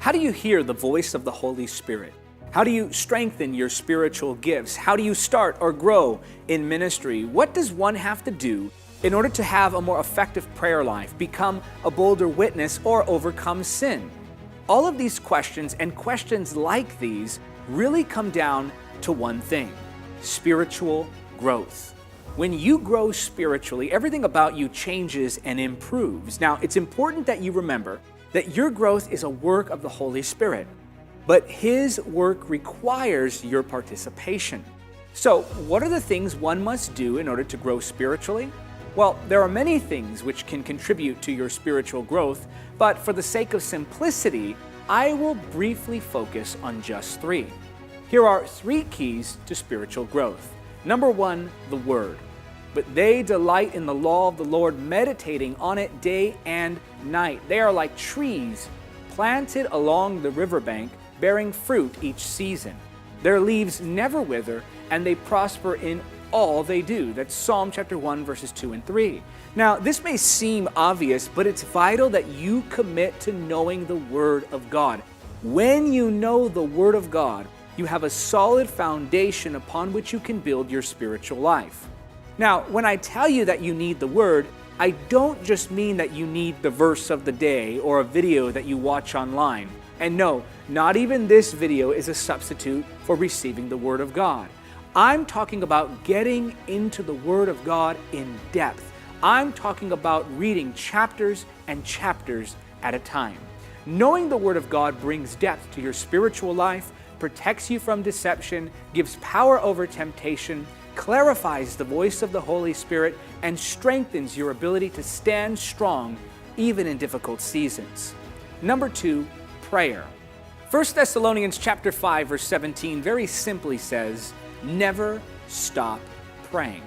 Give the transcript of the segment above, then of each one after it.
How do you hear the voice of the Holy Spirit? How do you strengthen your spiritual gifts? How do you start or grow in ministry? What does one have to do in order to have a more effective prayer life, become a bolder witness, or overcome sin? All of these questions and questions like these really come down to one thing: spiritual growth. When you grow spiritually, everything about you changes and improves. Now, it's important that you remember that your growth is a work of the Holy Spirit, but His work requires your participation. So, what are the things one must do in order to grow spiritually? Well, there are many things which can contribute to your spiritual growth, but for the sake of simplicity, I will briefly focus on just 3. Here are 3 keys to spiritual growth. Number 1, the Word. But they delight in the law of the Lord, meditating on it day and night. They are like trees planted along the riverbank, bearing fruit each season. Their leaves never wither, and they prosper in all they do. That's Psalm chapter 1, verses 2 and 3. Now, this may seem obvious, but it's vital that you commit to knowing the Word of God. When you know the Word of God, you have a solid foundation upon which you can build your spiritual life. Now, when I tell you that you need the Word, I don't just mean that you need the verse of the day or a video that you watch online. And no, not even this video is a substitute for receiving the Word of God. I'm talking about getting into the Word of God in depth. I'm talking about reading chapters and chapters at a time. Knowing the Word of God brings depth to your spiritual life, protects you from deception, gives power over temptation, clarifies the voice of the Holy Spirit, and strengthens your ability to stand strong even in difficult seasons. Number 2, prayer. 1 Thessalonians chapter 5, verse 17 very simply says, never stop praying.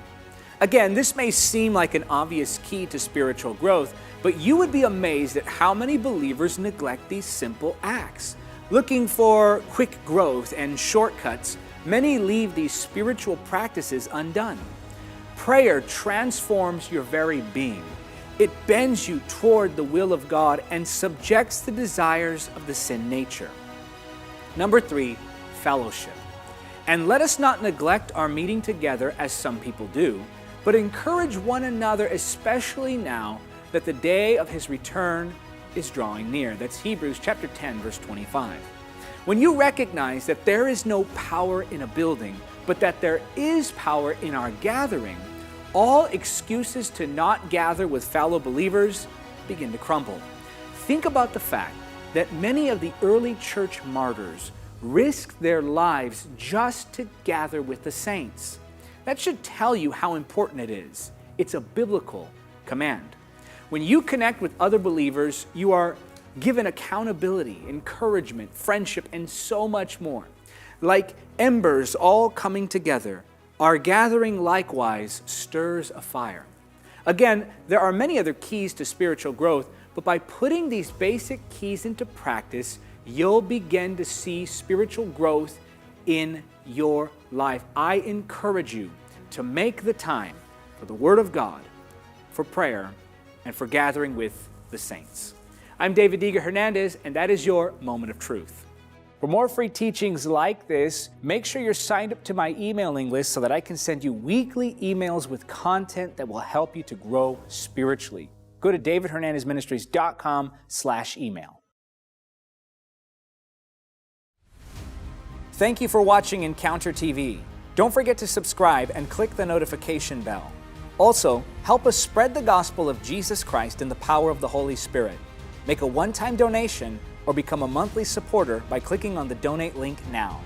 Again, this may seem like an obvious key to spiritual growth, but you would be amazed at how many believers neglect these simple acts. Looking for quick growth and shortcuts, many leave these spiritual practices undone. Prayer transforms your very being. It bends you toward the will of God and subjects the desires of the sin nature. Number 3, fellowship. And let us not neglect our meeting together as some people do, but encourage one another, especially now that the day of His return is drawing near. That's Hebrews chapter 10, verse 25. When you recognize that there is no power in a building, but that there is power in our gathering, all excuses to not gather with fellow believers begin to crumble. Think about the fact that many of the early church martyrs risked their lives just to gather with the saints. That should tell you how important it is. It's a biblical command. When you connect with other believers, you are given accountability, encouragement, friendship, and so much more. Like embers all coming together, our gathering likewise stirs a fire. Again, there are many other keys to spiritual growth, but by putting these basic keys into practice, you'll begin to see spiritual growth in your life. I encourage you to make the time for the Word of God, for prayer, and for gathering with the saints. I'm David Diga Hernandez, and that is your Moment of Truth. For more free teachings like this, make sure you're signed up to my emailing list so that I can send you weekly emails with content that will help you to grow spiritually. Go to davidhernandezministries.com/email. Thank you for watching Encounter TV. Don't forget to subscribe and click the notification bell. Also, help us spread the gospel of Jesus Christ in the power of the Holy Spirit. Make a one-time donation or become a monthly supporter by clicking on the donate link now.